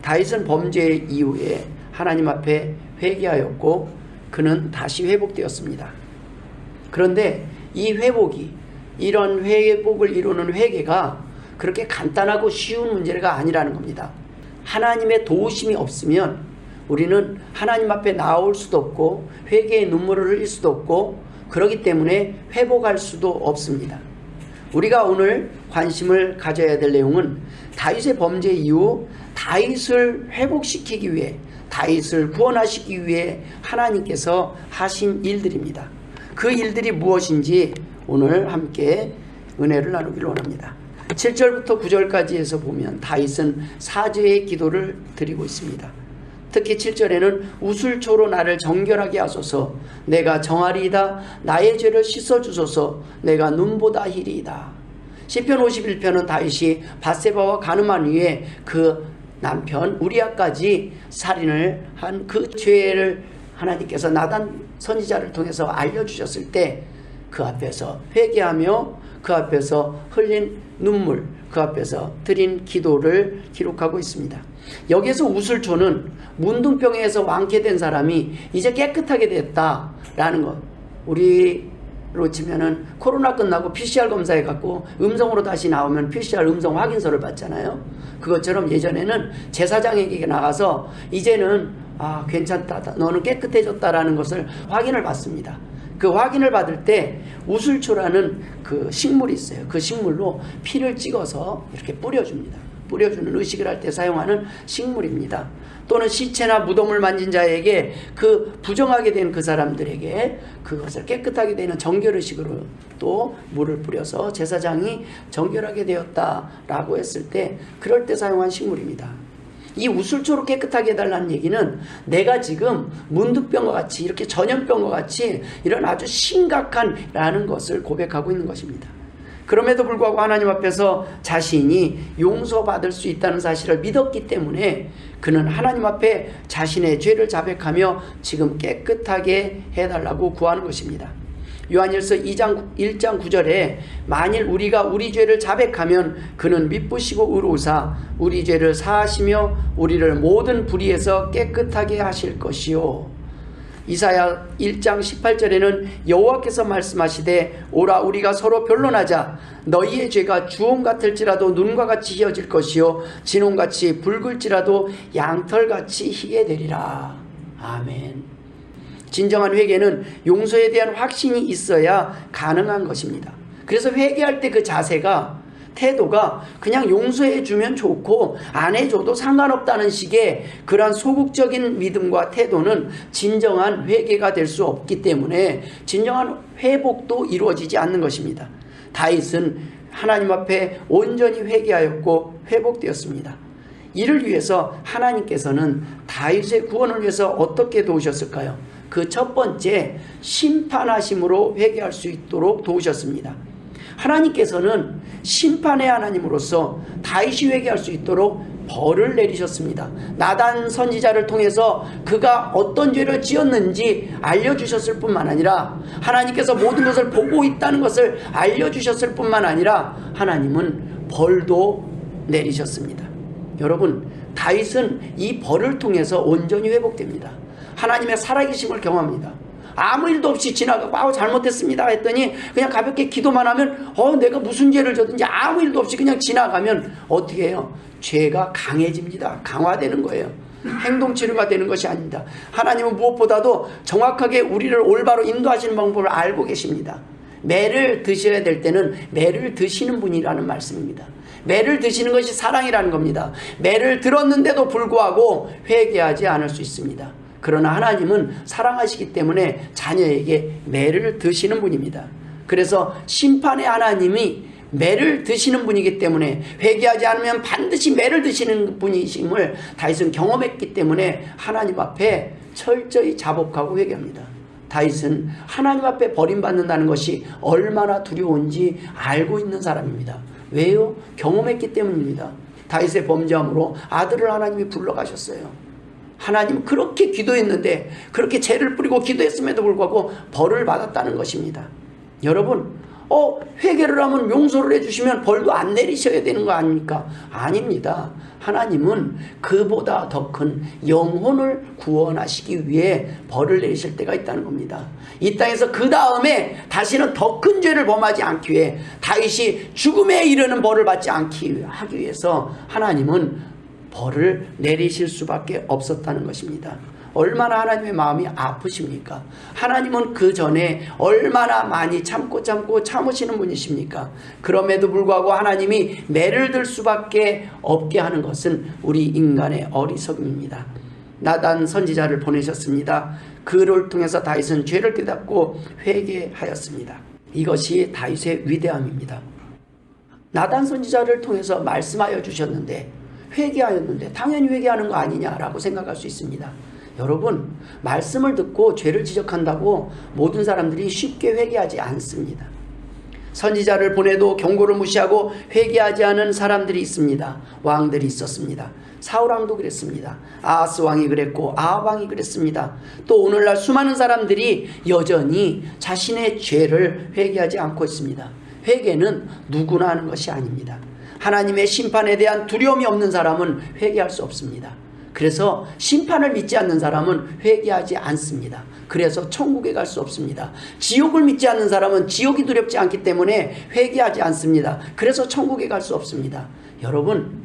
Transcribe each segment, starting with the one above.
다윗은 범죄 이후에 하나님 앞에 회개하였고 그는 다시 회복되었습니다. 그런데 이 회복이, 이런 회복을 이루는 회개가 그렇게 간단하고 쉬운 문제가 아니라는 겁니다. 하나님의 도우심이 없으면 우리는 하나님 앞에 나올 수도 없고 회개의 눈물을 흘릴 수도 없고 그렇기 때문에 회복할 수도 없습니다. 우리가 오늘 관심을 가져야 될 내용은 다윗의 범죄 이후 다윗을 회복시키기 위해, 다윗을 구원하시기 위해 하나님께서 하신 일들입니다. 그 일들이 무엇인지 오늘 함께 은혜를 나누기를 원합니다. 7절부터 9절까지 해서 보면 다윗은 사죄의 기도를 드리고 있습니다. 특히 7절에는 우슬초로 나를 정결하게 하소서, 내가 정하리이다. 나의 죄를 씻어주소서, 내가 눈보다 희리이다. 시편 51편은 다윗이 밧세바와 간음한 후에 그 남편 우리아까지 살인을 한 그 죄를 하나님께서 나단 선지자를 통해서 알려주셨을 때 그 앞에서 회개하며 그 앞에서 흘린 눈물, 그 앞에서 드린 기도를 기록하고 있습니다. 여기에서 우슬초는 문둥병에서 완쾌된 사람이 이제 깨끗하게 됐다라는 것. 우리로 치면은 코로나 끝나고 PCR 검사해 갖고 음성으로 다시 나오면 PCR 음성 확인서를 받잖아요. 그것처럼 예전에는 제사장에게 나가서 이제는 괜찮다, 너는 깨끗해졌다라는 것을 확인을 받습니다. 그 확인을 받을 때 우슬초라는 그 식물이 있어요. 그 식물로 피를 찍어서 이렇게 뿌려줍니다. 뿌려주는 의식을 할 때 사용하는 식물입니다. 또는 시체나 무덤을 만진 자에게 그 부정하게 된 그 사람들에게 그것을 깨끗하게 되는 정결의식으로 또 물을 뿌려서 제사장이 정결하게 되었다라고 했을 때 그럴 때 사용한 식물입니다. 이 우슬초로 깨끗하게 해달라는 얘기는 내가 지금 문득병과 같이, 이렇게 전염병과 같이 이런 아주 심각한 라는 것을 고백하고 있는 것입니다. 그럼에도 불구하고 하나님 앞에서 자신이 용서받을 수 있다는 사실을 믿었기 때문에 그는 하나님 앞에 자신의 죄를 자백하며 지금 깨끗하게 해달라고 구하는 것입니다. 요한일서 1장 9절에 만일 우리가 우리 죄를 자백하면 그는 미쁘시고 의로우사 우리 죄를 사하시며 우리를 모든 불의에서 깨끗하게 하실 것이요. 이사야 1장 18절에는 여호와께서 말씀하시되 오라 우리가 서로 변론하자. 너희의 죄가 주홍 같을지라도 눈과 같이 희어질 것이요 진홍같이 붉을지라도 양털같이 희게 되리라. 아멘. 진정한 회개는 용서에 대한 확신이 있어야 가능한 것입니다. 그래서 회개할 때 그 자세가, 태도가 그냥 용서해 주면 좋고 안 해줘도 상관없다는 식의 그러한 소극적인 믿음과 태도는 진정한 회개가 될 수 없기 때문에 진정한 회복도 이루어지지 않는 것입니다. 다윗은 하나님 앞에 온전히 회개하였고 회복되었습니다. 이를 위해서 하나님께서는 다윗의 구원을 위해서 어떻게 도우셨을까요? 그 첫 번째, 심판하심으로 회개할 수 있도록 도우셨습니다. 하나님께서는 심판의 하나님으로서 다윗이 회개할 수 있도록 벌을 내리셨습니다. 나단 선지자를 통해서 그가 어떤 죄를 지었는지 알려주셨을 뿐만 아니라 하나님께서 모든 것을 보고 있다는 것을 알려주셨을 뿐만 아니라 하나님은 벌도 내리셨습니다. 여러분, 다윗은 이 벌을 통해서 온전히 회복됩니다. 하나님의 살아계심을 경험합니다. 아무 일도 없이 지나가고 잘못했습니다 했더니 그냥 가볍게 기도만 하면 내가 무슨 죄를 졌든지 아무 일도 없이 그냥 지나가면 어떻게 해요? 죄가 강해집니다. 강화되는 거예요. 행동치료가 되는 것이 아닙니다. 하나님은 무엇보다도 정확하게 우리를 올바로 인도하시는 방법을 알고 계십니다. 매를 드셔야 될 때는 매를 드시는 분이라는 말씀입니다. 매를 드시는 것이 사랑이라는 겁니다. 매를 들었는데도 불구하고 회개하지 않을 수 있습니다. 그러나 하나님은 사랑하시기 때문에 자녀에게 매를 드시는 분입니다. 그래서 심판의 하나님이 매를 드시는 분이기 때문에 회개하지 않으면 반드시 매를 드시는 분이심을 다윗은 경험했기 때문에 하나님 앞에 철저히 자복하고 회개합니다. 다윗은 하나님 앞에 버림받는다는 것이 얼마나 두려운지 알고 있는 사람입니다. 왜요? 경험했기 때문입니다. 다윗의 범죄함으로 아들을 하나님이 불러가셨어요. 하나님 그렇게 기도했는데 그렇게 죄를 뿌리고 기도했음에도 불구하고 벌을 받았다는 것입니다. 여러분, 회개를 하면 용서를 해주시면 벌도 안 내리셔야 되는 거 아닙니까? 아닙니다. 하나님은 그보다 더 큰 영혼을 구원하시기 위해 벌을 내리실 때가 있다는 겁니다. 이 땅에서 그 다음에 다시는 더 큰 죄를 범하지 않기 위해, 다윗이 죽음에 이르는 벌을 받지 하기 위해서 하나님은 벌을 내리실 수밖에 없었다는 것입니다. 얼마나 하나님의 마음이 아프십니까? 하나님은 그 전에 얼마나 많이 참고 참으시는 분이십니까? 그럼에도 불구하고 하나님이 매를 들 수밖에 없게 하는 것은 우리 인간의 어리석음입니다. 나단 선지자를 보내셨습니다. 그를 통해서 다윗은 죄를 깨닫고 회개하였습니다. 이것이 다윗의 위대함입니다. 나단 선지자를 통해서 말씀하여 주셨는데, 회개하였는데 당연히 회개하는 거 아니냐라고 생각할 수 있습니다. 여러분, 말씀을 듣고 죄를 지적한다고 모든 사람들이 쉽게 회개하지 않습니다. 선지자를 보내도 경고를 무시하고 회개하지 않은 사람들이 있습니다. 왕들이 있었습니다. 사울왕도 그랬습니다. 아하스 왕이 그랬고 아합 왕이 그랬습니다. 또 오늘날 수많은 사람들이 여전히 자신의 죄를 회개하지 않고 있습니다. 회개는 누구나 하는 것이 아닙니다. 하나님의 심판에 대한 두려움이 없는 사람은 회개할 수 없습니다. 그래서 심판을 믿지 않는 사람은 회개하지 않습니다. 그래서 천국에 갈 수 없습니다. 지옥을 믿지 않는 사람은 지옥이 두렵지 않기 때문에 회개하지 않습니다. 그래서 천국에 갈 수 없습니다. 여러분,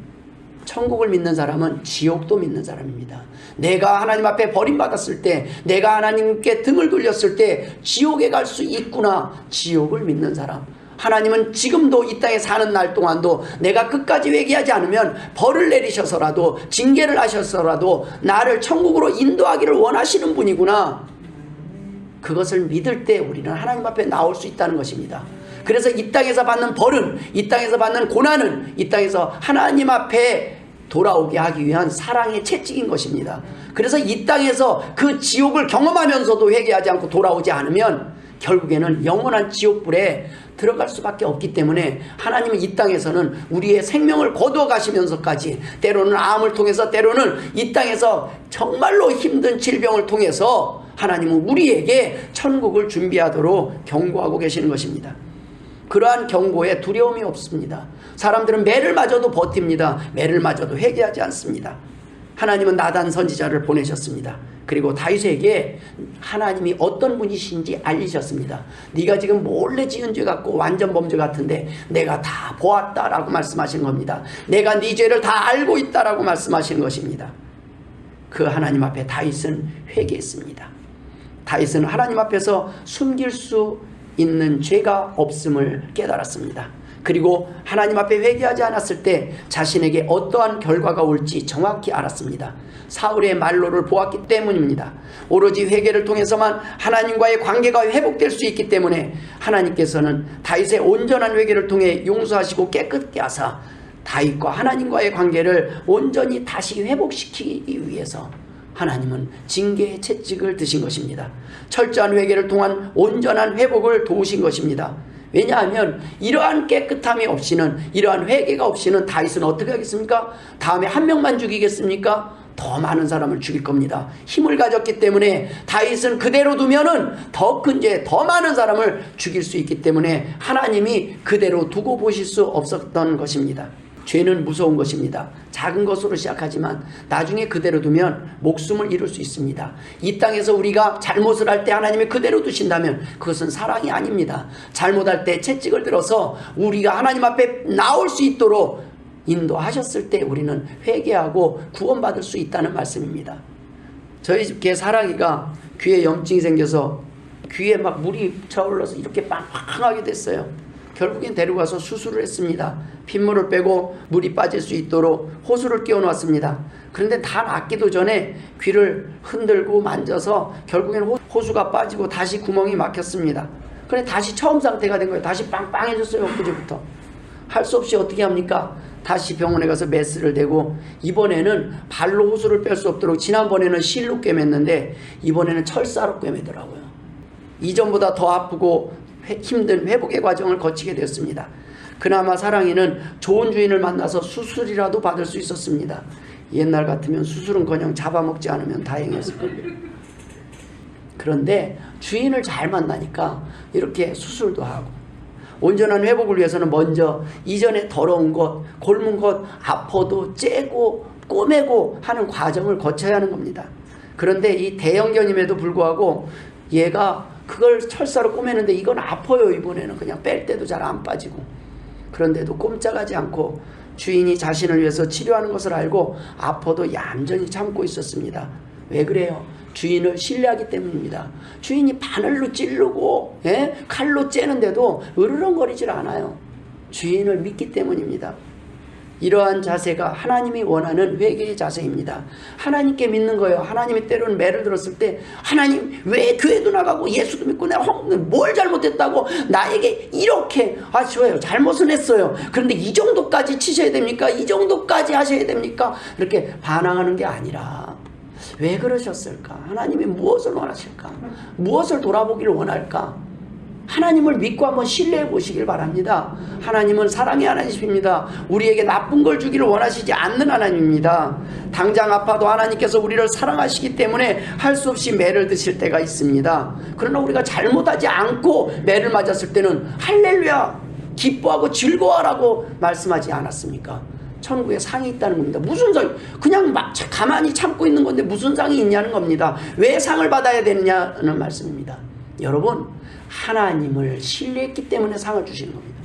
천국을 믿는 사람은 지옥도 믿는 사람입니다. 내가 하나님 앞에 버림받았을 때, 내가 하나님께 등을 돌렸을 때 지옥에 갈 수 있구나, 지옥을 믿는 사람. 하나님은 지금도 이 땅에 사는 날 동안도 내가 끝까지 회개하지 않으면 벌을 내리셔서라도, 징계를 하셔서라도 나를 천국으로 인도하기를 원하시는 분이구나, 그것을 믿을 때 우리는 하나님 앞에 나올 수 있다는 것입니다. 그래서 이 땅에서 받는 벌은, 이 땅에서 받는 고난은 이 땅에서 하나님 앞에 돌아오게 하기 위한 사랑의 채찍인 것입니다. 그래서 이 땅에서 그 지옥을 경험하면서도 회개하지 않고 돌아오지 않으면 결국에는 영원한 지옥불에 들어갈 수밖에 없기 때문에 하나님은 이 땅에서는 우리의 생명을 거두어 가시면서까지, 때로는 암을 통해서, 때로는 이 땅에서 정말로 힘든 질병을 통해서 하나님은 우리에게 천국을 준비하도록 경고하고 계시는 것입니다. 그러한 경고에 두려움이 없습니다. 사람들은 매를 맞아도 버팁니다. 매를 맞아도 회개하지 않습니다. 하나님은 나단 선지자를 보내셨습니다. 그리고 다윗에게 하나님이 어떤 분이신지 알리셨습니다. 네가 지금 몰래 지은 죄 같고 완전 범죄 같은데 내가 다 보았다라고 말씀하신 겁니다. 내가 네 죄를 다 알고 있다라고 말씀하시는 것입니다. 그 하나님 앞에 다윗은 회개했습니다. 다윗은 하나님 앞에서 숨길 수 있는 죄가 없음을 깨달았습니다. 그리고 하나님 앞에 회개하지 않았을 때 자신에게 어떠한 결과가 올지 정확히 알았습니다. 사울의 말로를 보았기 때문입니다. 오로지 회개를 통해서만 하나님과의 관계가 회복될 수 있기 때문에 하나님께서는 다윗의 온전한 회개를 통해 용서하시고 깨끗게 하사 다윗과 하나님과의 관계를 온전히 다시 회복시키기 위해서 하나님은 징계의 채찍을 드신 것입니다. 철저한 회개를 통한 온전한 회복을 도우신 것입니다. 왜냐하면 이러한 깨끗함이 없이는, 이러한 회개가 없이는 다윗은 어떻게 하겠습니까? 다음에 한 명만 죽이겠습니까? 더 많은 사람을 죽일 겁니다. 힘을 가졌기 때문에 다윗은 그대로 두면은 더 큰 죄, 더 많은 사람을 죽일 수 있기 때문에 하나님이 그대로 두고 보실 수 없었던 것입니다. 죄는 무서운 것입니다. 작은 것으로 시작하지만 나중에 그대로 두면 목숨을 잃을 수 있습니다. 이 땅에서 우리가 잘못을 할 때 하나님이 그대로 두신다면 그것은 사랑이 아닙니다. 잘못할 때 채찍을 들어서 우리가 하나님 앞에 나올 수 있도록 인도하셨을 때 우리는 회개하고 구원받을 수 있다는 말씀입니다. 저희 집 개 사랑이가 귀에 염증이 생겨서 귀에 막 물이 차올라서 이렇게 빵빵하게 됐어요. 결국엔 데려가서 수술을 했습니다. 핏물을 빼고 물이 빠질 수 있도록 호수를 끼워 놓았습니다. 그런데 다 낫기도 전에 귀를 흔들고 만져서 결국엔 호수가 빠지고 다시 구멍이 막혔습니다. 그래 다시 처음 상태가 된 거예요. 다시 빵빵해졌어요. 엊그제부터. 할 수 없이 어떻게 합니까? 다시 병원에 가서 메스를 대고 이번에는 발로 호수를 뺄 수 없도록, 지난번에는 실로 꿰맸는데 이번에는 철사로 꿰매더라고요. 이전보다 더 아프고 힘든 회복의 과정을 거치게 되었습니다. 그나마 사랑이는 좋은 주인을 만나서 수술이라도 받을 수 있었습니다. 옛날 같으면 수술은커녕 잡아먹지 않으면 다행이었을 겁니다. 그런데 주인을 잘 만나니까 이렇게 수술도 하고 온전한 회복을 위해서는 먼저 이전에 더러운 것, 골문 것, 아파도 째고 꼬매고 하는 과정을 거쳐야 하는 겁니다. 그런데 이 대형견임에도 불구하고 얘가 그걸 철사로 꼬매는데 이건 아파요. 이번에는 그냥 뺄 때도 잘 안 빠지고. 그런데도 꼼짝하지 않고 주인이 자신을 위해서 치료하는 것을 알고 아파도 얌전히 참고 있었습니다. 왜 그래요? 주인을 신뢰하기 때문입니다. 주인이 바늘로 찌르고 칼로 째는데도 으르렁거리질 않아요. 주인을 믿기 때문입니다. 이러한 자세가 하나님이 원하는 회개의 자세입니다. 하나님께 믿는 거예요. 하나님이 때로는 매를 들었을 때 하나님 왜 교회도 나가고 예수도 믿고 내가 뭘 잘못했다고 나에게 이렇게 좋아요. 잘못은 했어요. 그런데 이 정도까지 치셔야 됩니까? 이 정도까지 하셔야 됩니까? 이렇게 반항하는 게 아니라 왜 그러셨을까? 하나님이 무엇을 원하실까? 무엇을 돌아보기를 원할까? 하나님을 믿고 한번 신뢰해 보시길 바랍니다. 하나님은 사랑의 하나님입니다. 우리에게 나쁜 걸 주기를 원하시지 않는 하나님입니다. 당장 아파도 하나님께서 우리를 사랑하시기 때문에 할 수 없이 매를 드실 때가 있습니다. 그러나 우리가 잘못하지 않고 매를 맞았을 때는 할렐루야 기뻐하고 즐거워하라고 말씀하지 않았습니까? 천국에 상이 있다는 겁니다. 무슨 상? 그냥 가만히 참고 있는 건데 무슨 상이 있냐는 겁니다. 왜 상을 받아야 되느냐는 말씀입니다. 여러분, 하나님을 신뢰했기 때문에 상을 주시는 겁니다.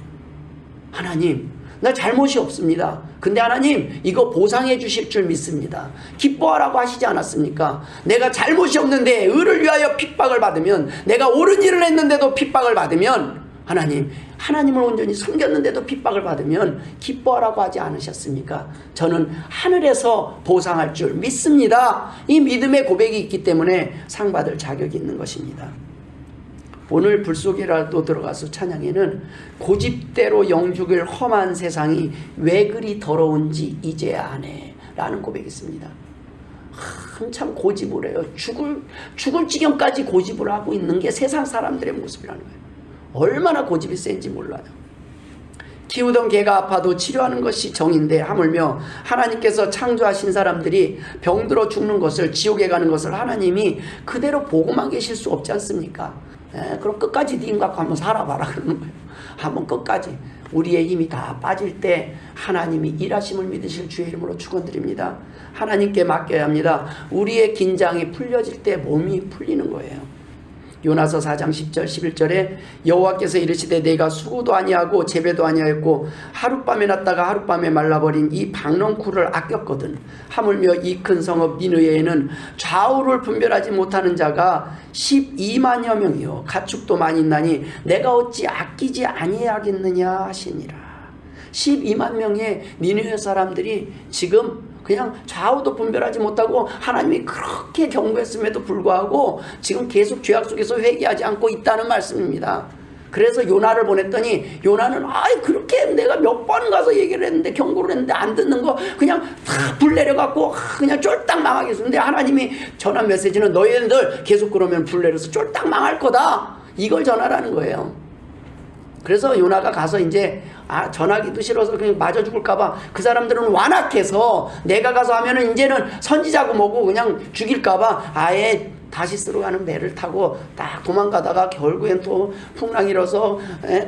하나님, 나 잘못이 없습니다. 근데 하나님, 이거 보상해 주실 줄 믿습니다. 기뻐하라고 하시지 않았습니까? 내가 잘못이 없는데 의를 위하여 핍박을 받으면, 내가 옳은 일을 했는데도 핍박을 받으면, 하나님을 온전히 섬겼는데도 핍박을 받으면 기뻐하라고 하지 않으셨습니까? 저는 하늘에서 보상할 줄 믿습니다. 이 믿음의 고백이 있기 때문에 상 받을 자격이 있는 것입니다. 오늘 불속이라도 들어가서 찬양에는 고집대로 영죽일 험한 세상이 왜 그리 더러운지 이제야 아네 라는 고백이 있습니다. 한참 고집을 해요. 죽을 지경까지 고집을 하고 있는 게 세상 사람들의 모습이라는 거예요. 얼마나 고집이 센지 몰라요. 키우던 개가 아파도 치료하는 것이 정인데 하물며 하나님께서 창조하신 사람들이 병들어 죽는 것을, 지옥에 가는 것을 하나님이 그대로 보고만 계실 수 없지 않습니까? 그럼 끝까지 네 갖고 한번 살아봐라 그러는 거예요. 한번 끝까지. 우리의 힘이 다 빠질 때 하나님이 일하심을 믿으실 주의 이름으로 축원드립니다. 하나님께 맡겨야 합니다. 우리의 긴장이 풀려질 때 몸이 풀리는 거예요. 요나서 4장 10절 11절에 여호와께서 이르시되 내가 수고도 아니하고 재배도 아니하였고 하룻밤에 났다가 하룻밤에 말라버린 이 박넝쿨을 아꼈거든. 하물며 이 큰 성읍 니느웨에는 좌우를 분별하지 못하는 자가 12만여 명이요 가축도 많이 있나니 내가 어찌 아끼지 아니하겠느냐 하시니라. 12만 명의 니느웨 사람들이 지금 그냥 좌우도 분별하지 못하고 하나님이 그렇게 경고했음에도 불구하고 지금 계속 죄악 속에서 회개하지 않고 있다는 말씀입니다. 그래서 요나를 보냈더니 요나는 그렇게 내가 몇 번 가서 얘기를 했는데 경고를 했는데 안 듣는 거 그냥 다 불 내려갖고 그냥 쫄딱 망하겠는데 하나님이 전한 메시지는 너희들 계속 그러면 불 내려서 쫄딱 망할 거다. 이걸 전하라는 거예요. 그래서 요나가 가서 이제 전하기도 싫어서 그냥 맞아 죽을까봐 그 사람들은 완악해서 내가 가서 하면은 이제는 선지자고 뭐고 그냥 죽일까봐 아예 다시스로 가는 배를 타고 딱 도망가다가 결국엔 또 풍랑이 일어서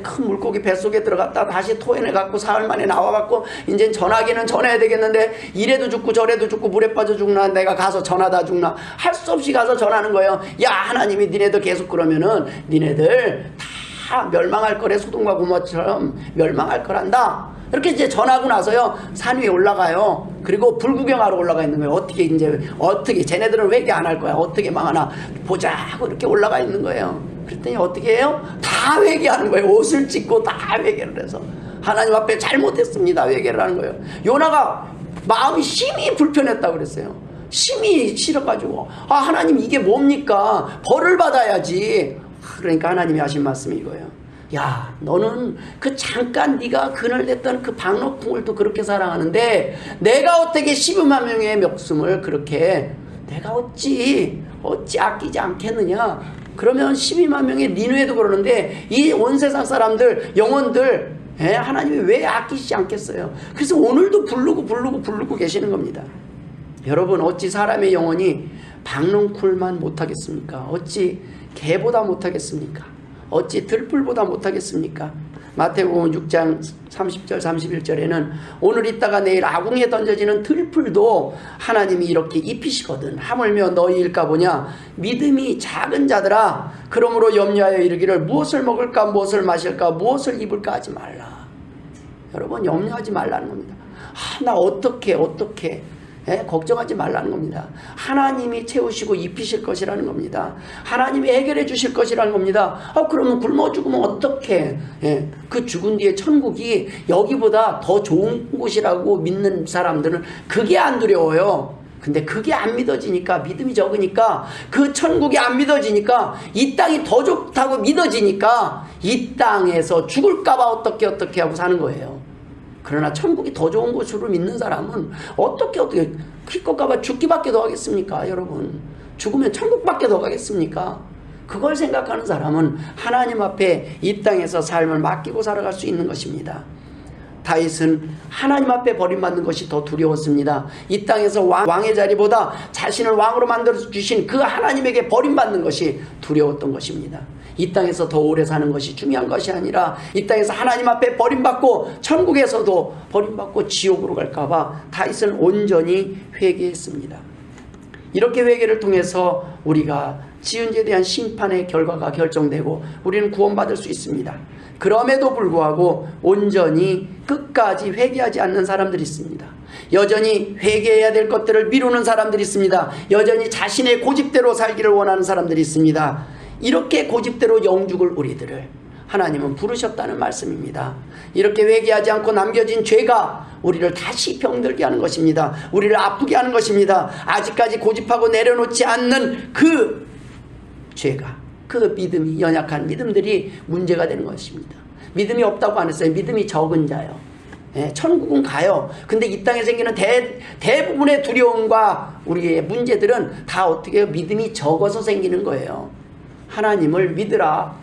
큰 물고기 뱃속에 들어갔다 다시 토해내갖고 사흘 만에 나와갖고 이제 전하기는 전해야 되겠는데 이래도 죽고 저래도 죽고 물에 빠져 죽나 내가 가서 전하다 죽나 할 수 없이 가서 전하는 거예요. 야 하나님이 니네들 계속 그러면은 니네들 다 멸망할 거래. 소돔과 고모처럼 멸망할 거란다. 이렇게 이제 전하고 나서요 산 위에 올라가요. 그리고 불구경하러 올라가 있는 거예요. 어떻게 쟤네들은 회개 안 할 거야. 어떻게 망하나 보자 하고 이렇게 올라가 있는 거예요. 그랬더니 어떻게 해요? 다 회개하는 거예요. 옷을 찢고 다 회개를 해서 하나님 앞에 잘못했습니다. 회개를 하는 거예요. 요나가 마음이 심히 불편했다고 그랬어요. 심히 싫어가지고 하나님 이게 뭡니까? 벌을 받아야지. 그러니까 하나님이 하신 말씀이 이거예요. 야 너는 그 잠깐 네가 그늘댔던 그 박너쿵을도 그렇게 사랑하는데 내가 어떻게 12만 명의 목숨을 그렇게 내가 어찌 아끼지 않겠느냐. 그러면 12만 명의 니느웨도 그러는데 이 온 세상 사람들 영혼들 하나님이 왜 아끼시지 않겠어요. 그래서 오늘도 부르고 계시는 겁니다. 여러분 어찌 사람의 영혼이 박넝쿨만 못하겠습니까? 어찌 개보다 못하겠습니까? 어찌 들불보다 못하겠습니까? 마태복음 6장 30절 31절에는 오늘 있다가 내일 아궁이에 던져지는 들풀도 하나님이 이렇게 입히시거든. 하물며 너희일까 보냐. 믿음이 작은 자들아, 그러므로 염려하여 이르기를 무엇을 먹을까 무엇을 마실까 무엇을 입을까 하지 말라. 여러분, 염려하지 말라는 겁니다. 나 어떻게 걱정하지 말라는 겁니다. 하나님이 채우시고 입히실 것이라는 겁니다. 하나님이 해결해 주실 것이라는 겁니다. 그러면 굶어 죽으면 어떡해. 그 죽은 뒤에 천국이 여기보다 더 좋은 곳이라고 믿는 사람들은 그게 안 두려워요. 근데 그게 안 믿어지니까, 믿음이 적으니까, 그 천국이 안 믿어지니까, 이 땅이 더 좋다고 믿어지니까 이 땅에서 죽을까 봐 어떻게 하고 사는 거예요. 그러나 천국이 더 좋은 곳으로 믿는 사람은 어떻게 기껏 봐 죽기밖에 더 하겠습니까? 여러분, 죽으면 천국밖에 더 가겠습니까? 그걸 생각하는 사람은 하나님 앞에 이 땅에서 삶을 맡기고 살아갈 수 있는 것입니다. 다윗은 하나님 앞에 버림받는 것이 더 두려웠습니다. 이 땅에서 왕의 자리보다 자신을 왕으로 만들어주신 그 하나님에게 버림받는 것이 두려웠던 것입니다. 이 땅에서 더 오래 사는 것이 중요한 것이 아니라 이 땅에서 하나님 앞에 버림받고 천국에서도 버림받고 지옥으로 갈까봐 다윗은 온전히 회개했습니다. 이렇게 회개를 통해서 우리가 지은 죄에 대한 심판의 결과가 결정되고 우리는 구원받을 수 있습니다. 그럼에도 불구하고 온전히 끝까지 회개하지 않는 사람들이 있습니다. 여전히 회개해야 될 것들을 미루는 사람들이 있습니다. 여전히 자신의 고집대로 살기를 원하는 사람들이 있습니다. 이렇게 고집대로 영죽을 우리들을 하나님은 부르셨다는 말씀입니다. 이렇게 회개하지 않고 남겨진 죄가 우리를 다시 병들게 하는 것입니다. 우리를 아프게 하는 것입니다. 아직까지 고집하고 내려놓지 않는 그 죄가, 그 믿음이, 연약한 믿음들이 문제가 되는 것입니다. 믿음이 없다고 안 했어요. 믿음이 적은 자요. 천국은 가요. 근데 이 땅에 생기는 대부분의 두려움과 우리의 문제들은 다 어떻게 해요? 믿음이 적어서 생기는 거예요. 하나님을 믿으라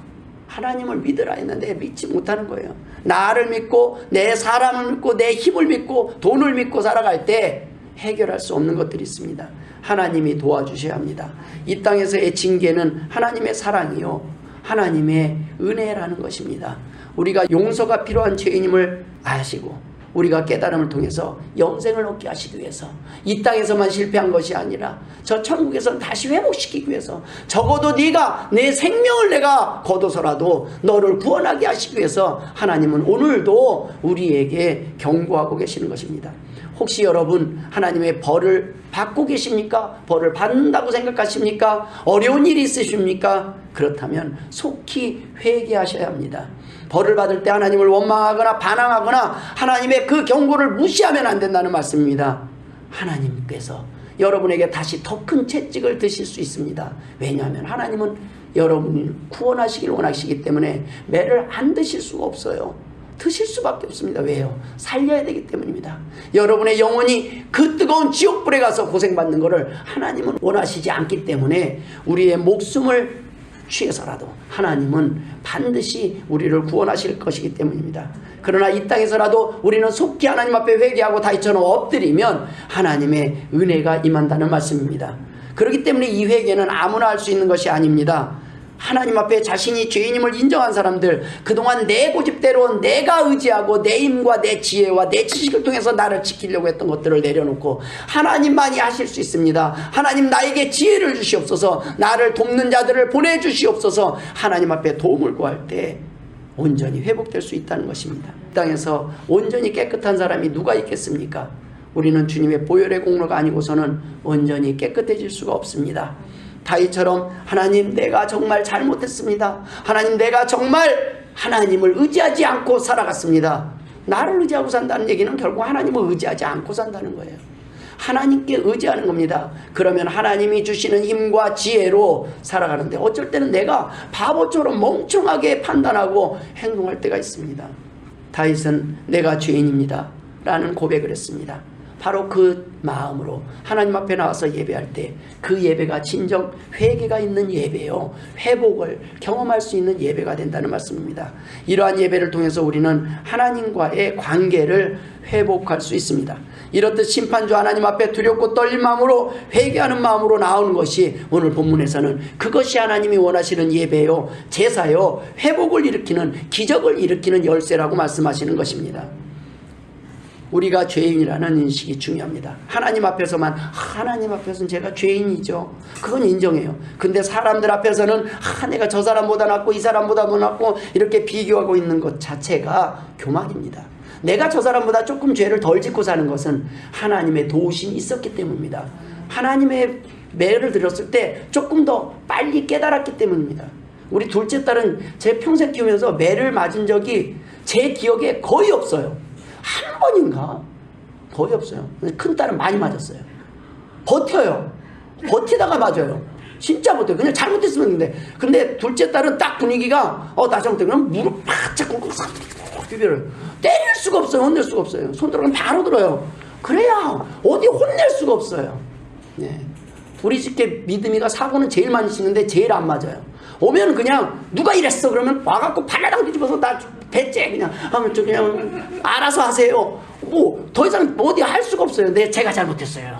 했는데 믿지 못하는 거예요. 나를 믿고 내 사람을 믿고 내 힘을 믿고 돈을 믿고 살아갈 때 해결할 수 없는 것들이 있습니다. 하나님이 도와주셔야 합니다. 이 땅에서의 징계는 하나님의 사랑이요, 하나님의 은혜라는 것입니다. 우리가 용서가 필요한 죄인임을 아시고 우리가 깨달음을 통해서 영생을 얻게 하시기 위해서 이 땅에서만 실패한 것이 아니라 저 천국에서 다시 회복시키기 위해서 적어도 네가 내 생명을 내가 거둬서라도 너를 구원하게 하시기 위해서 하나님은 오늘도 우리에게 경고하고 계시는 것입니다. 혹시 여러분 하나님의 벌을 받고 계십니까? 벌을 받는다고 생각하십니까? 어려운 일이 있으십니까? 그렇다면 속히 회개하셔야 합니다. 벌을 받을 때 하나님을 원망하거나 반항하거나 하나님의 그 경고를 무시하면 안 된다는 말씀입니다. 하나님께서 여러분에게 다시 더 큰 채찍을 드실 수 있습니다. 왜냐하면 하나님은 여러분을 구원하시길 원하시기 때문에 매를 안 드실 수가 없어요. 드실 수밖에 없습니다. 왜요? 살려야 되기 때문입니다. 여러분의 영혼이 그 뜨거운 지옥불에 가서 고생받는 것을 하나님은 원하시지 않기 때문에 우리의 목숨을 취해서라도 하나님은 반드시 우리를 구원하실 것이기 때문입니다. 그러나 이 땅에서라도 우리는 속히 하나님 앞에 회개하고 다윗처럼 엎드리면 하나님의 은혜가 임한다는 말씀입니다. 그렇기 때문에 이 회개는 아무나 할 수 있는 것이 아닙니다. 하나님 앞에 자신이 죄인임을 인정한 사람들, 그동안 내 고집대로 내가 의지하고 내 힘과 내 지혜와 내 지식을 통해서 나를 지키려고 했던 것들을 내려놓고 하나님만이 하실 수 있습니다. 하나님 나에게 지혜를 주시옵소서, 나를 돕는 자들을 보내주시옵소서, 하나님 앞에 도움을 구할 때 온전히 회복될 수 있다는 것입니다. 이 땅에서 온전히 깨끗한 사람이 누가 있겠습니까? 우리는 주님의 보혈의 공로가 아니고서는 온전히 깨끗해질 수가 없습니다. 다윗처럼 하나님 내가 정말 잘못했습니다. 하나님 내가 정말 하나님을 의지하지 않고 살아갔습니다. 나를 의지하고 산다는 얘기는 결국 하나님을 의지하지 않고 산다는 거예요. 하나님께 의지하는 겁니다. 그러면 하나님이 주시는 힘과 지혜로 살아가는데 어쩔 때는 내가 바보처럼 멍청하게 판단하고 행동할 때가 있습니다. 다윗은 내가 죄인입니다 라는 고백을 했습니다. 바로 그 마음으로 하나님 앞에 나와서 예배할 때 그 예배가 진정 회개가 있는 예배요, 회복을 경험할 수 있는 예배가 된다는 말씀입니다. 이러한 예배를 통해서 우리는 하나님과의 관계를 회복할 수 있습니다. 이렇듯 심판주 하나님 앞에 두렵고 떨린 마음으로 회개하는 마음으로 나오는 것이 오늘 본문에서는 그것이 하나님이 원하시는 예배요, 제사요, 회복을 일으키는, 기적을 일으키는 열쇠라고 말씀하시는 것입니다. 우리가 죄인이라는 인식이 중요합니다. 하나님 앞에서만, 하나님 앞에서는 제가 죄인이죠. 그건 인정해요. 근데 사람들 앞에서는 내가 저 사람보다 낫고 이 사람보다 더 낫고 이렇게 비교하고 있는 것 자체가 교만입니다. 내가 저 사람보다 조금 죄를 덜 짓고 사는 것은 하나님의 도우심이 있었기 때문입니다. 하나님의 매를 들었을 때 조금 더 빨리 깨달았기 때문입니다. 우리 둘째 딸은 제 평생 키우면서 매를 맞은 적이 제 기억에 거의 없어요. 한 번인가? 거의 없어요. 큰 딸은 많이 맞았어요. 버텨요. 버티다가 맞아요. 진짜 버텨요. 그냥 잘못했으면 근데 둘째 딸은 딱 분위기가 나 잘못했 그냥 무릎 바짝 꿇고 비벼요. 때릴 수가 없어요. 혼낼 수가 없어요. 손 들어가면 바로 들어요. 그래야 어디 혼낼 수가 없어요. 네. 우리 집게 믿음이가 사고는 제일 많이 치는데 제일 안 맞아요. 오면 그냥 누가 이랬어 그러면 와갖고 발라당 뒤집어서 나 배째 그냥 알아서 하세요. 뭐 더 이상 어디 할 수가 없어요. 제가 잘못했어요.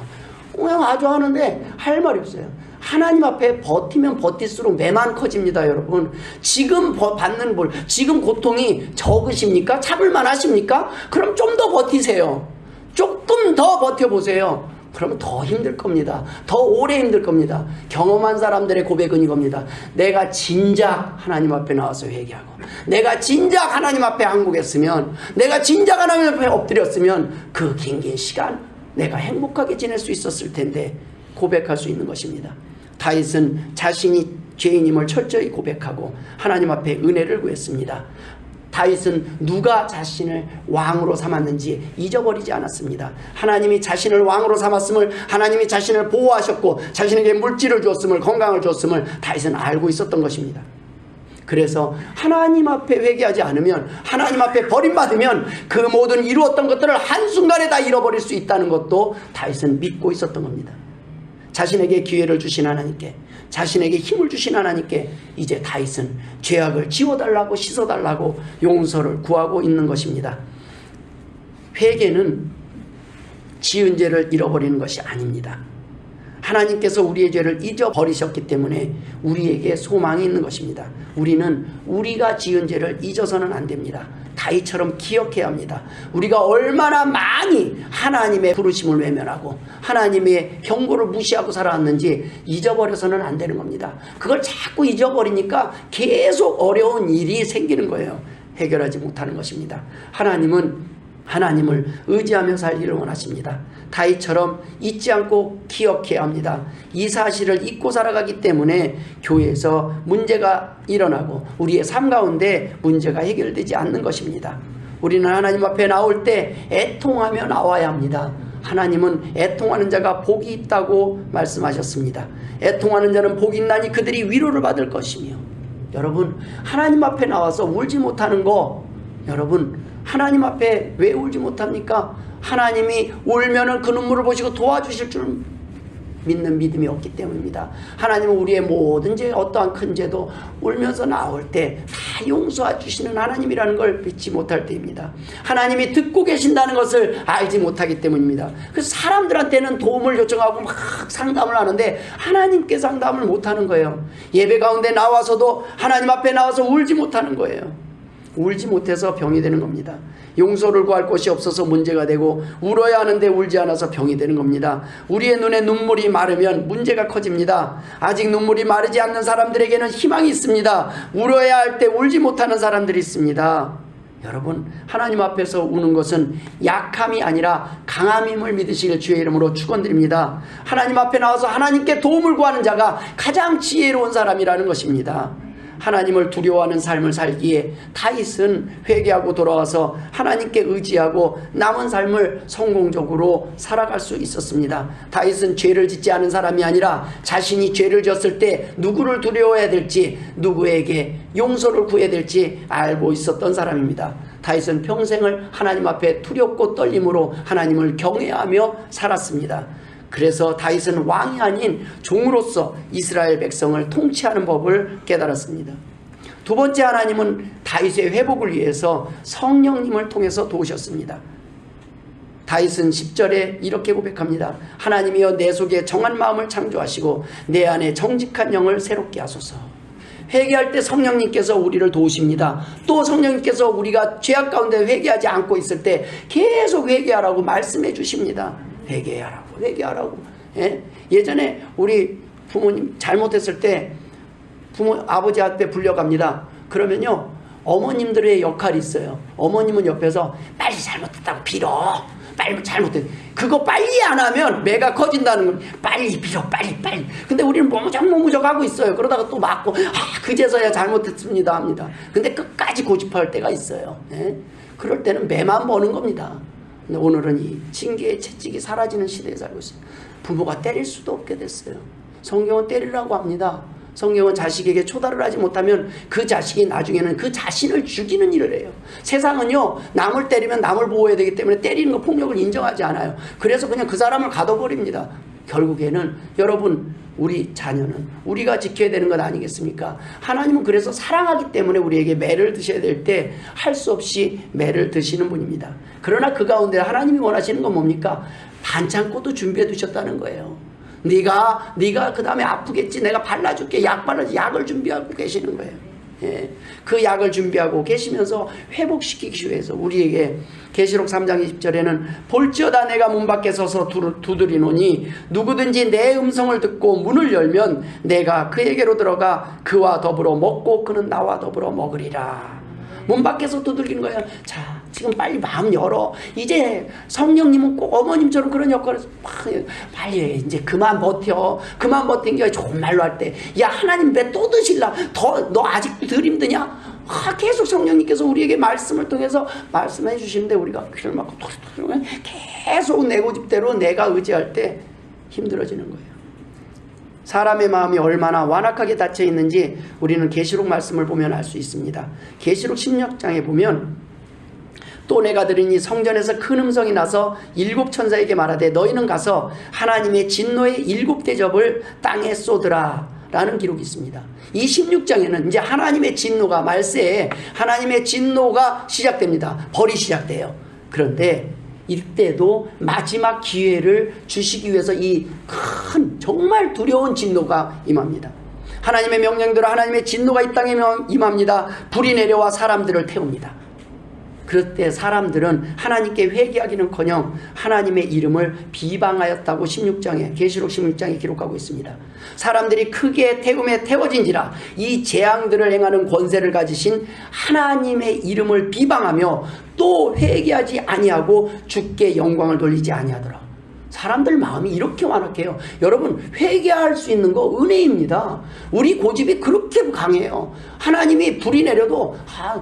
그냥 아주 하는데 할 말이 없어요. 하나님 앞에 버티면 버틸수록 매만 커집니다, 여러분. 지금 받는 지금 고통이 적으십니까? 참을만 하십니까? 그럼 좀 더 버티세요. 조금 더 버텨보세요. 그러면 더 힘들 겁니다. 더 오래 힘들 겁니다. 경험한 사람들의 고백은 이겁니다. 내가 진작 하나님 앞에 나와서 회개하고, 내가 진작 하나님 앞에 항복했으면, 내가 진작 하나님 앞에 엎드렸으면 그 긴 시간 내가 행복하게 지낼 수 있었을 텐데 고백할 수 있는 것입니다. 다윗은 자신이 죄인임을 철저히 고백하고 하나님 앞에 은혜를 구했습니다. 다윗은 누가 자신을 왕으로 삼았는지 잊어버리지 않았습니다. 하나님이 자신을 왕으로 삼았음을, 하나님이 자신을 보호하셨고 자신에게 물질을 주었음을, 건강을 주었음을 다윗은 알고 있었던 것입니다. 그래서 하나님 앞에 회개하지 않으면, 하나님 앞에 버림받으면 그 모든 이루었던 것들을 한순간에 다 잃어버릴 수 있다는 것도 다윗은 믿고 있었던 겁니다. 자신에게 기회를 주신 하나님께, 자신에게 힘을 주신 하나님께 이제 다윗은 죄악을 지워달라고, 씻어달라고 용서를 구하고 있는 것입니다. 회개는 지은 죄를 잃어버리는 것이 아닙니다. 하나님께서 우리의 죄를 잊어버리셨기 때문에 우리에게 소망이 있는 것입니다. 우리는 우리가 지은 죄를 잊어서는 안 됩니다. 다윗처럼 기억해야 합니다. 우리가 얼마나 많이 하나님의 부르심을 외면하고 하나님의 경고를 무시하고 살아왔는지 잊어버려서는 안 되는 겁니다. 그걸 자꾸 잊어버리니까 계속 어려운 일이 생기는 거예요. 해결하지 못하는 것입니다. 하나님을 의지하며 살기를 원하십니다. 다윗처럼 잊지 않고 기억해야 합니다. 이 사실을 잊고 살아가기 때문에 교회에서 문제가 일어나고 우리의 삶 가운데 문제가 해결되지 않는 것입니다. 우리는 하나님 앞에 나올 때 애통하며 나와야 합니다. 하나님은 애통하는 자가 복이 있다고 말씀하셨습니다. 애통하는 자는 복이 있나니 그들이 위로를 받을 것이며, 여러분 하나님 앞에 나와서 울지 못하는 거, 여러분 하나님 앞에 왜 울지 못합니까? 하나님이 울면은 그 눈물을 보시고 도와주실 줄 믿는 믿음이 없기 때문입니다. 하나님은 우리의 모든 죄, 어떠한 큰 죄도 울면서 나올 때 다 용서해 주시는 하나님이라는 걸 믿지 못할 때입니다. 하나님이 듣고 계신다는 것을 알지 못하기 때문입니다. 그래서 사람들한테는 도움을 요청하고 막 상담을 하는데 하나님께 상담을 못하는 거예요. 예배 가운데 나와서도 하나님 앞에 나와서 울지 못하는 거예요. 울지 못해서 병이 되는 겁니다. 용서를 구할 곳이 없어서 문제가 되고, 울어야 하는데 울지 않아서 병이 되는 겁니다. 우리의 눈에 눈물이 마르면 문제가 커집니다. 아직 눈물이 마르지 않는 사람들에게는 희망이 있습니다. 울어야 할 때 울지 못하는 사람들이 있습니다. 여러분, 하나님 앞에서 우는 것은 약함이 아니라 강함임을 믿으시길 주의 이름으로 축원드립니다. 하나님 앞에 나와서 하나님께 도움을 구하는 자가 가장 지혜로운 사람이라는 것입니다. 하나님을 두려워하는 삶을 살기에 다윗은 회개하고 돌아와서 하나님께 의지하고 남은 삶을 성공적으로 살아갈 수 있었습니다. 다윗은 죄를 짓지 않은 사람이 아니라 자신이 죄를 졌을 때 누구를 두려워해야 될지, 누구에게 용서를 구해야 될지 알고 있었던 사람입니다. 다윗은 평생을 하나님 앞에 두렵고 떨림으로 하나님을 경외하며 살았습니다. 그래서 다윗은 왕이 아닌 종으로서 이스라엘 백성을 통치하는 법을 깨달았습니다. 두 번째, 하나님은 다윗의 회복을 위해서 성령님을 통해서 도우셨습니다. 다윗은 10절에 이렇게 고백합니다. 하나님이여 내 속에 정한 마음을 창조하시고 내 안에 정직한 영을 새롭게 하소서. 회개할 때 성령님께서 우리를 도우십니다. 또 성령님께서 우리가 죄악 가운데 회개하지 않고 있을 때 계속 회개하라고 말씀해 주십니다. 회개하라고. 예? 예전에 우리 부모님 잘못했을 때 아버지 앞에 불려갑니다. 그러면요 어머님들의 역할이 있어요. 어머님은 옆에서 빨리 잘못했다고 빌어. 빨리 잘못했. 그거 빨리 안 하면 매가 커진다는 건 빨리 빌어 빨리. 근데 우리는 모무적 하고 있어요. 그러다가 또 맞고 그제서야 잘못했습니다 합니다. 근데 끝까지 고집할 때가 있어요. 예? 그럴 때는 매만 버는 겁니다. 근데 오늘은 이 징계의 채찍이 사라지는 시대에 살고 있어요. 부모가 때릴 수도 없게 됐어요. 성경은 때리라고 합니다. 성경은 자식에게 초달을 하지 못하면 그 자식이 나중에는 그 자신을 죽이는 일을 해요. 세상은요 남을 때리면 남을 보호해야 되기 때문에 때리는 거 폭력을 인정하지 않아요. 그래서 그냥 그 사람을 가둬버립니다. 결국에는 여러분 우리 자녀는 우리가 지켜야 되는 것 아니겠습니까? 하나님은 그래서 사랑하기 때문에 우리에게 매를 드셔야 될 때 할 수 없이 매를 드시는 분입니다. 그러나 그 가운데 하나님이 원하시는 건 뭡니까? 반창고도 준비해 두셨다는 거예요. 네가 그 다음에 아프겠지 내가 발라줄게 약을 준비하고 계시는 거예요. 예. 그 약을 준비하고 계시면서 회복시키기 위해서 우리에게 계시록 3장 20절에는 볼지어다 내가 문 밖에 서서 두드리노니 누구든지 내 음성을 듣고 문을 열면 내가 그에게로 들어가 그와 더불어 먹고 그는 나와 더불어 먹으리라. 문 밖에서 두들기는 거예요. 자, 지금 빨리 마음 열어. 이제 성령님은 꼭 어머님처럼 그런 역할을 빨리 해. 이제 그만 버텨. 그만 버틴 게 좋은 말로 할 때. 야, 하나님 왜 또 드실라? 너 아직도 덜 힘드냐? 계속 성령님께서 우리에게 말씀을 통해서 말씀해 주시는데 우리가 귀를 막고 계속 내 고집대로 내가 의지할 때 힘들어지는 거예요. 사람의 마음이 얼마나 완악하게 닫혀 있는지 우리는 계시록 말씀을 보면 알 수 있습니다. 계시록 16장에 보면 또 내가 들으니 성전에서 큰 음성이 나서 7 천사에게 말하되 너희는 가서 하나님의 진노의 7 대접을 땅에 쏟으라 라는 기록이 있습니다. 이 16장에는 이제 하나님의 진노가 말세에 하나님의 진노가 시작됩니다. 벌이 시작돼요. 그런데 이때도 마지막 기회를 주시기 위해서 이 큰 정말 두려운 진노가 임합니다. 하나님의 명령대로 하나님의 진노가 이 땅에 임합니다. 불이 내려와 사람들을 태웁니다. 그럴 때 사람들은 하나님께 회개하기는커녕 하나님의 이름을 비방하였다고 계시록 16장에 기록하고 있습니다. 사람들이 크게 태움에 태워진지라 이 재앙들을 행하는 권세를 가지신 하나님의 이름을 비방하며 또 회개하지 아니하고 주께 영광을 돌리지 아니하더라. 사람들 마음이 이렇게 완악해요. 여러분 회개할 수 있는 거 은혜입니다. 우리 고집이 그렇게 강해요. 하나님이 불이 내려도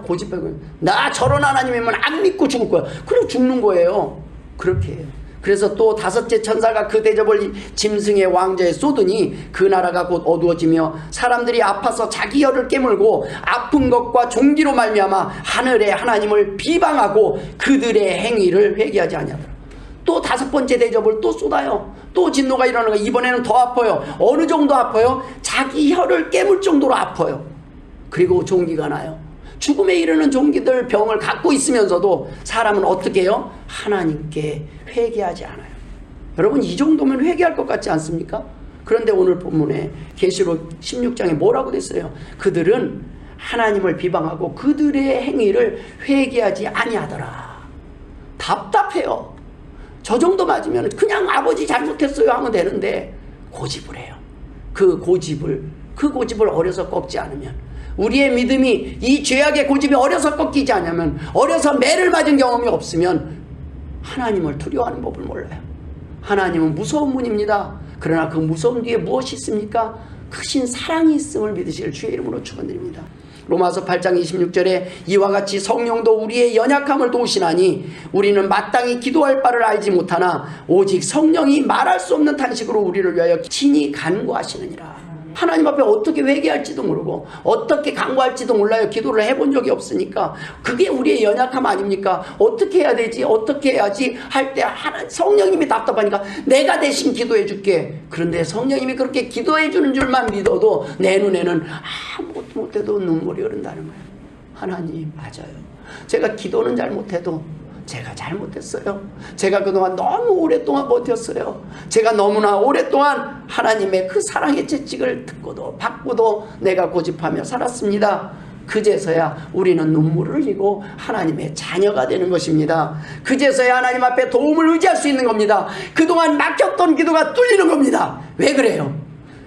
고집하고 나 저런 하나님이면 안 믿고 죽을 거야. 그리고 죽는 거예요. 그렇게 해요. 그래서 또 5째 천사가 그 대접을 짐승의 왕좌에 쏟으니 그 나라가 곧 어두워지며 사람들이 아파서 자기 혀를 깨물고 아픈 것과 종기로 말미암아 하늘의 하나님을 비방하고 그들의 행위를 회개하지 아니하더라. 또 5번째 대접을 또 쏟아요. 또 진노가 일어나는 거예요. 이번에는 더 아파요. 어느 정도 아파요? 자기 혀를 깨물 정도로 아파요. 그리고 종기가 나요. 죽음에 이르는 종기들 병을 갖고 있으면서도 사람은 어떻게 해요? 하나님께 회개하지 않아요. 여러분 이 정도면 회개할 것 같지 않습니까? 그런데 오늘 본문에 계시록 16장에 뭐라고 됐어요? 그들은 하나님을 비방하고 그들의 행위를 회개하지 아니하더라. 답답해요. 저 정도 맞으면 그냥 아버지 잘못했어요 하면 되는데 고집을 해요. 그 고집을 어려서 꺾지 않으면 우리의 믿음이 이 죄악의 고집이 어려서 꺾이지 않으면 어려서 매를 맞은 경험이 없으면 하나님을 두려워하는 법을 몰라요. 하나님은 무서운 분입니다. 그러나 그 무서움 뒤에 무엇이 있습니까? 크신 사랑이 있음을 믿으실 주의 이름으로 축원드립니다. 로마서 8장 26절에 이와 같이 성령도 우리의 연약함을 도우시나니 우리는 마땅히 기도할 바를 알지 못하나 오직 성령이 말할 수 없는 탄식으로 우리를 위하여 친히 간구하시느니라. 하나님 앞에 어떻게 회개할지도 모르고 어떻게 간구할지도 몰라요. 기도를 해본 적이 없으니까. 그게 우리의 연약함 아닙니까? 어떻게 해야 되지? 어떻게 해야지? 할 때 성령님이 답답하니까 내가 대신 기도해 줄게. 그런데 성령님이 그렇게 기도해 주는 줄만 믿어도 내 눈에는 아무것도 못해도 눈물이 흐른다는 거예요. 하나님 맞아요. 제가 기도는 잘 못해도 제가 잘못했어요. 제가 그동안 너무 오랫동안 버텼어요. 제가 너무나 오랫동안 하나님의 그 사랑의 채찍을 듣고도 받고도 내가 고집하며 살았습니다. 그제서야 우리는 눈물을 흘리고 하나님의 자녀가 되는 것입니다. 그제서야 하나님 앞에 도움을 의지할 수 있는 겁니다. 그동안 막혔던 기도가 뚫리는 겁니다. 왜 그래요?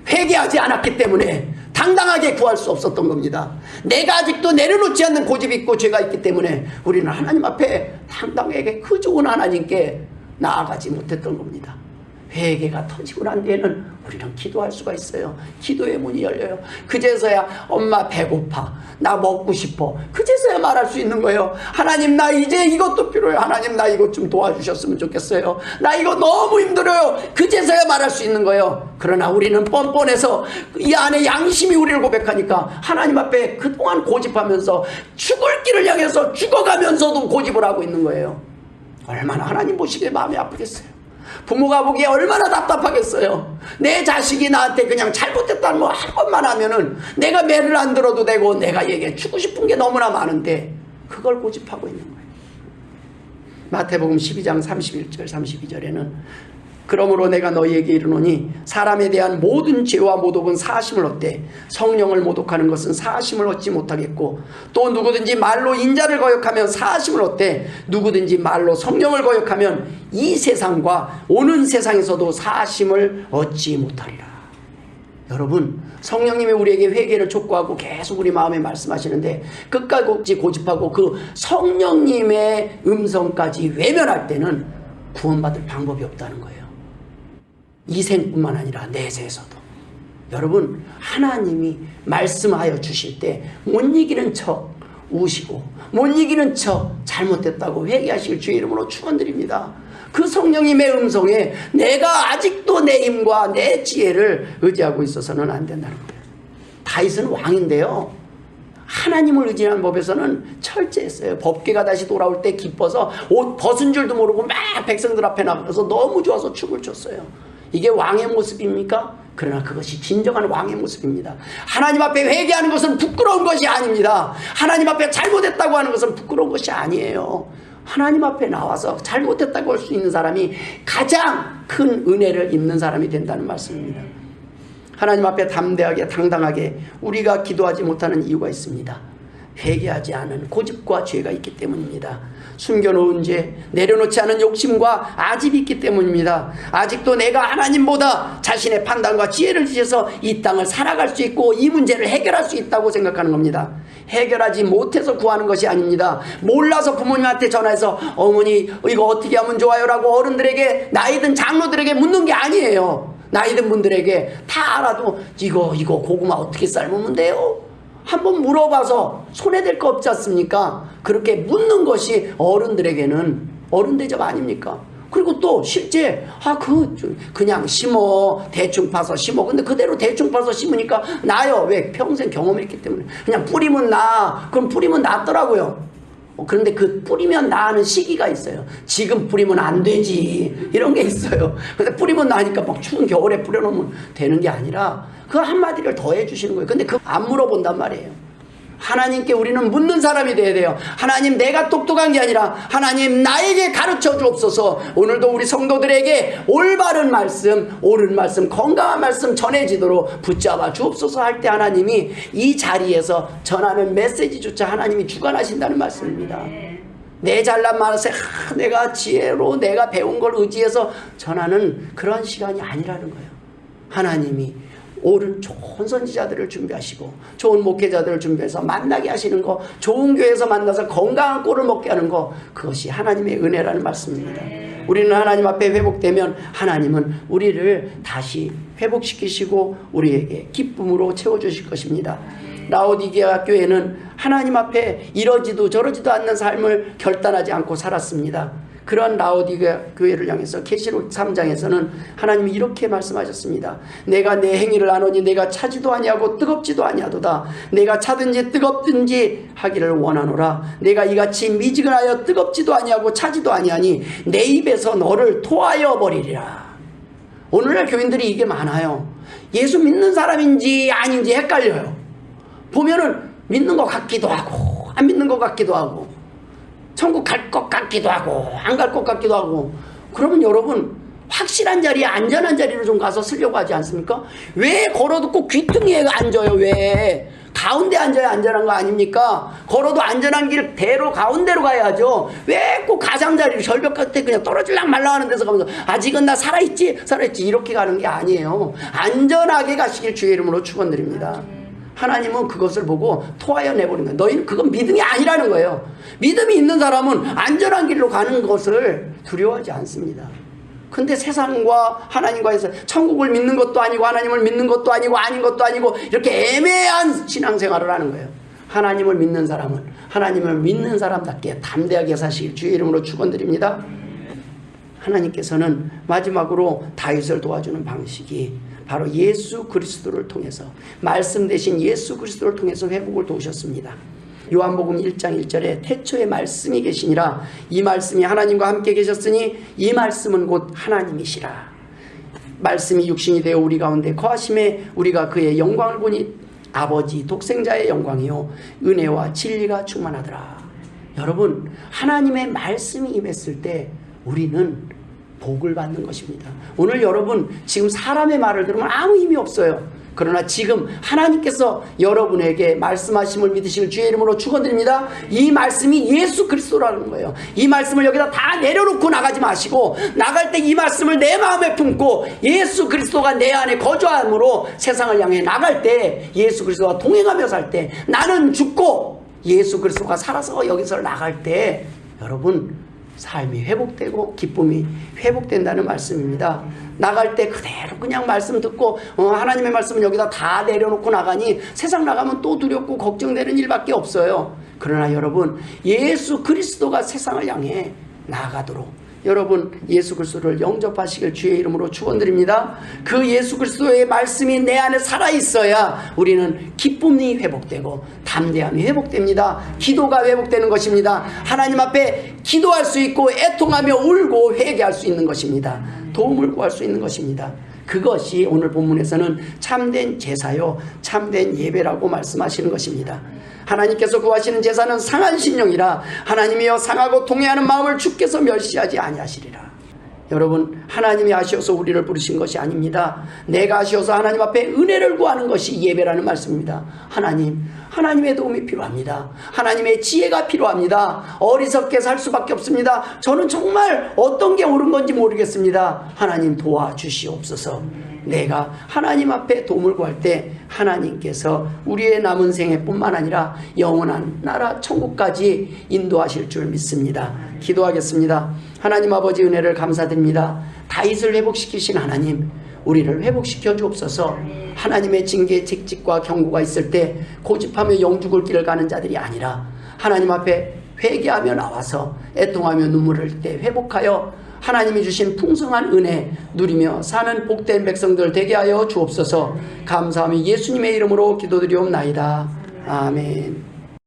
회개하지 않았기 때문에 당당하게 구할 수 없었던 겁니다. 내가 아직도 내려놓지 않는 고집이 있고 죄가 있기 때문에 우리는 하나님 앞에 당당하게 그 좋은 하나님께 나아가지 못했던 겁니다. 회개가 터지고 난 뒤에는 우리는 기도할 수가 있어요. 기도의 문이 열려요. 그제서야 엄마 배고파, 나 먹고 싶어, 그제서야 말할 수 있는 거예요. 하나님 나 이제 이것도 필요해요. 하나님 나 이것 좀 도와주셨으면 좋겠어요. 나 이거 너무 힘들어요. 그제서야 말할 수 있는 거예요. 그러나 우리는 뻔뻔해서 이 안에 양심이 우리를 고백하니까 하나님 앞에 그동안 고집하면서 죽을 길을 향해서 죽어가면서도 고집을 하고 있는 거예요. 얼마나 하나님 보시기에 마음이 아프겠어요. 부모가 보기에 얼마나 답답하겠어요. 내 자식이 나한테 그냥 잘못했다는 거 한 번만 하면은 내가 매를 안 들어도 되고 내가 얘기해 주고 싶은 게 너무나 많은데 그걸 고집하고 있는 거예요. 마태복음 12장 31절 32절에는 그러므로 내가 너희에게 이르노니 사람에 대한 모든 죄와 모독은 사하심을 얻되 성령을 모독하는 것은 사하심을 얻지 못하겠고 또 누구든지 말로 인자를 거역하면 사하심을 얻되 누구든지 말로 성령을 거역하면 이 세상과 오는 세상에서도 사하심을 얻지 못하리라. 여러분, 성령님이 우리에게 회개를 촉구하고 계속 우리 마음에 말씀하시는데 끝까지 고집하고 그 성령님의 음성까지 외면할 때는 구원받을 방법이 없다는 거예요. 이 생뿐만 아니라 내세에서도. 여러분, 하나님이 말씀하여 주실 때 못 이기는 척 우시고 못 이기는 척 잘못됐다고 회개하실 주의 이름으로 축원드립니다. 그 성령님의 음성에 내가 아직도 내 힘과 내 지혜를 의지하고 있어서는 안 된다는 거예요. 다윗은 왕인데요, 하나님을 의지하는 법에서는 철저했어요. 법궤가 다시 돌아올 때 기뻐서 옷 벗은 줄도 모르고 막 백성들 앞에 나가서 너무 좋아서 춤을 췄어요. 이게 왕의 모습입니까? 그러나 그것이 진정한 왕의 모습입니다. 하나님 앞에 회개하는 것은 부끄러운 것이 아닙니다. 하나님 앞에 잘못했다고 하는 것은 부끄러운 것이 아니에요. 하나님 앞에 나와서 잘못했다고 할 수 있는 사람이 가장 큰 은혜를 입는 사람이 된다는 말씀입니다. 하나님 앞에 담대하게 당당하게 우리가 기도하지 못하는 이유가 있습니다. 회개하지 않은 고집과 죄가 있기 때문입니다. 숨겨놓은 죄, 내려놓지 않은 욕심과 아집이 있기 때문입니다. 아직도 내가 하나님보다 자신의 판단과 지혜를 지셔서 이 땅을 살아갈 수 있고 이 문제를 해결할 수 있다고 생각하는 겁니다. 해결하지 못해서 구하는 것이 아닙니다. 몰라서 부모님한테 전화해서 어머니 이거 어떻게 하면 좋아요? 라고 어른들에게, 나이든 장로들에게 묻는 게 아니에요. 나이든 분들에게 다 알아도 이거 고구마 어떻게 삶으면 돼요? 한번 물어봐서 손해될 거 없지 않습니까? 그렇게 묻는 것이 어른들에게는 어른 대접 아닙니까? 그리고 또 실제 그냥 심어, 대충 파서 심어. 근데 그대로 대충 파서 심으니까 나요. 왜? 평생 경험했기 때문에. 그냥 뿌리면 나. 그럼 뿌리면 낫더라고요. 그런데 그 뿌리면 나는 시기가 있어요. 지금 뿌리면 안 되지, 이런 게 있어요. 근데 뿌리면 나니까 막 추운 겨울에 뿌려놓으면 되는 게 아니라 그 한마디를 더 해주시는 거예요. 근데 그 안 물어본단 말이에요. 하나님께 우리는 묻는 사람이 돼야 돼요. 하나님, 내가 똑똑한 게 아니라 하나님 나에게 가르쳐 주옵소서. 오늘도 우리 성도들에게 올바른 말씀, 옳은 말씀, 건강한 말씀 전해지도록 붙잡아 주옵소서 할 때 하나님이 이 자리에서 전하는 메시지조차 하나님이 주관하신다는 말씀입니다. 내 잘난 말에 내가 지혜로 내가 배운 걸 의지해서 전하는 그런 시간이 아니라는 거예요. 하나님이 옳은 좋은 선지자들을 준비하시고 좋은 목회자들을 준비해서 만나게 하시는 거, 좋은 교회에서 만나서 건강한 꼴을 먹게 하는 거, 그것이 하나님의 은혜라는 말씀입니다. 우리는 하나님 앞에 회복되면 하나님은 우리를 다시 회복시키시고 우리에게 기쁨으로 채워주실 것입니다. 라오디게아 교회는 하나님 앞에 이러지도 저러지도 않는 삶을 결단하지 않고 살았습니다. 그런 라오디게아 교회를 향해서 계시록 3장에서는 하나님이 이렇게 말씀하셨습니다. 내가 내 행위를 아노니 내가 차지도 아니하고 뜨겁지도 아니하도다. 내가 차든지 뜨겁든지 하기를 원하노라. 내가 이같이 미지근하여 뜨겁지도 아니하고 차지도 아니하니 내 입에서 너를 토하여 버리리라. 오늘날 교인들이 이게 많아요. 예수 믿는 사람인지 아닌지 헷갈려요. 보면은 믿는 것 같기도 하고 안 믿는 것 같기도 하고. 천국 갈 것 같기도 하고 안 갈 것 같기도 하고. 그러면 여러분 확실한 자리에 안전한 자리로 좀 가서 쓰려고 하지 않습니까? 왜 걸어도 꼭 귀퉁이에 앉아요? 왜? 가운데 앉아야 안전한 거 아닙니까? 걸어도 안전한 길 대로 가운데로 가야죠. 왜 꼭 가장자리로 절벽 끝에 그냥 떨어질랑 말랑하는 데서 가면서 아직은 나 살아있지 이렇게 가는 게 아니에요. 안전하게 가시길 주의 이름으로 축원드립니다. 하나님은 그것을 보고 토하여 내버린 거예요. 너희는 그건 믿음이 아니라는 거예요. 믿음이 있는 사람은 안전한 길로 가는 것을 두려워하지 않습니다. 근데 세상과 하나님과에서 천국을 믿는 것도 아니고 하나님을 믿는 것도 아니고 아닌 것도 아니고 이렇게 애매한 신앙생활을 하는 거예요. 하나님을 믿는 사람은 하나님을 믿는 사람답게 담대하게 사시길 주의 이름으로 축원드립니다. 하나님께서는 마지막으로 다윗을 도와주는 방식이 바로 예수 그리스도를 통해서, 말씀 대신 예수 그리스도를 통해서 회복을 도우셨습니다. 요한복음 1장 1절에 태초에 말씀이 계시니라, 이 말씀이 하나님과 함께 계셨으니 이 말씀은 곧 하나님이시라. 말씀이 육신이 되어 우리 가운데 거하심에 우리가 그의 영광을 보니 아버지 독생자의 영광이요 은혜와 진리가 충만하더라. 여러분, 하나님의 말씀이 임했을 때 우리는 복을 받는 것입니다. 오늘 여러분 지금 사람의 말을 들으면 아무 힘이 없어요. 그러나 지금 하나님께서 여러분에게 말씀하심을 믿으시길 주의 이름으로 축원드립니다. 이 말씀이 예수 그리스도라는 거예요. 이 말씀을 여기다 다 내려놓고 나가지 마시고, 나갈 때 이 말씀을 내 마음에 품고 예수 그리스도가 내 안에 거주함으로 세상을 향해 나갈 때, 예수 그리스도와 동행하며 살 때, 나는 죽고 예수 그리스도가 살아서 여기서 나갈 때 여러분 삶이 회복되고 기쁨이 회복된다는 말씀입니다. 나갈 때 그대로 그냥 말씀 듣고 하나님의 말씀은 여기다 다 내려놓고 나가니 세상 나가면 또 두렵고 걱정되는 일밖에 없어요. 그러나 여러분, 예수 그리스도가 세상을 향해 나가도록 여러분 예수 그리스도를 영접하시길 주의 이름으로 축원드립니다. 그 예수 그리스도의 말씀이 내 안에 살아있어야 우리는 기쁨이 회복되고 담대함이 회복됩니다. 기도가 회복되는 것입니다. 하나님 앞에 기도할 수 있고 애통하며 울고 회개할 수 있는 것입니다. 도움을 구할 수 있는 것입니다. 그것이 오늘 본문에서는 참된 제사요 참된 예배라고 말씀하시는 것입니다. 하나님께서 구하시는 제사는 상한 심령이라 하나님이여 상하고 통회하는 마음을 주께서 멸시하지 아니하시리라. 여러분, 하나님이 아시어서 우리를 부르신 것이 아닙니다. 내가 아시어서 하나님 앞에 은혜를 구하는 것이 예배라는 말씀입니다. 하나님의 도움이 필요합니다. 하나님의 지혜가 필요합니다. 어리석게 살 수밖에 없습니다. 저는 정말 어떤 게 옳은 건지 모르겠습니다. 하나님 도와주시옵소서. 내가 하나님 앞에 도움을 구할 때 하나님께서 우리의 남은 생애뿐만 아니라 영원한 나라 천국까지 인도하실 줄 믿습니다. 기도하겠습니다. 하나님 아버지, 은혜를 감사드립니다. 다윗을 회복시키신 하나님, 우리를 회복시켜 주옵소서. 하나님의 징계, 책직과 경고가 있을 때 고집하며 영죽을 길을 가는 자들이 아니라 하나님 앞에 회개하며 나와서 애통하며 눈물을 흘릴 때 회복하여 하나님이 주신 풍성한 은혜 누리며 사는 복된 백성들 되게 하여 주옵소서. 감사하며 예수님의 이름으로 기도드리옵나이다. 아멘.